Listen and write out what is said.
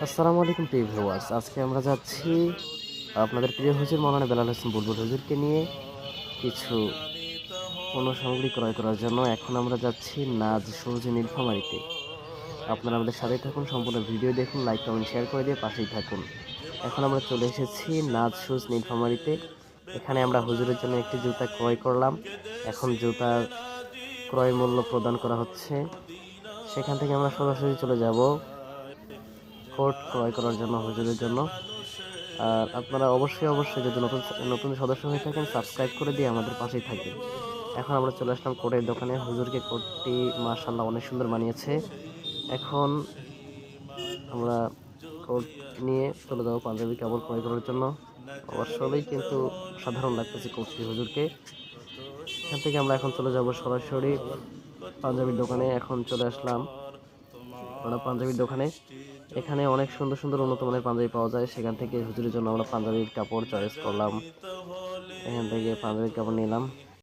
আসসালামু আলাইকুম প্রিয় ভিউয়ার্স, আজকে আমরা যাচ্ছি আপনাদের প্রিয় হুজুর মাওলানা বেলাল হোসেন বুলবুল হুজুরকে নিয়ে কিছু পণ্য সামগ্রী ক্রয় করার জন্য। এখন আমরা যাচ্ছি নাজ শুজ নীলফামারীতে। আপনারা আমাদের সাথেই থাকুন, সম্পূর্ণ ভিডিও দেখুন, লাইক কমেন্ট শেয়ার করে দিয়ে পাশেই থাকুন। এখন আমরা চলে এসেছি নাজ শুজ নীলফামারীতে। এখানে আমরা হুজুরের জন্য একটি জুতা ক্রয় করলাম। এখন জুতার ক্রয় মূল্য প্রদান করা হচ্ছে। সেখান থেকে আমরা সরাসরি চলে যাব কোট ক্রয় করার জন্য হুজুরের জন্য। আর আপনারা অবশ্যই যদি নতুন নতুন সদস্য হয়ে থাকেন, সাবস্ক্রাইব করে দিয়ে আমাদের পাশেই থাকবেন। এখন আমরা চলে আসলাম কোটের দোকানে। হুজুরকে কোটটি মাশাআল্লাহ অনেক সুন্দর মানিয়েছে। এখন আমরা কোট নিয়ে চলে যাবো পাঞ্জাবি কাপড় ক্রয় করার জন্য। আসলেই কিন্তু সাধারণ লাগতেছে কোটটি হুজুরকে। এখান থেকে আমরা এখন চলে যাব সরাসরি পাঞ্জাবির দোকানে। এখন চলে আসলাম আমরা পাঞ্জাবির দোকানে। এখানে অনেক সুন্দর সুন্দর উন্নত মানের পাঞ্জাবি পাওয়া যায়। সেখান থেকে হুজুরের জন্য আমরা পাঞ্জাবির কাপড় চয়েস করলাম। এখান থেকে পাঞ্জাবির কাপড় নিলাম।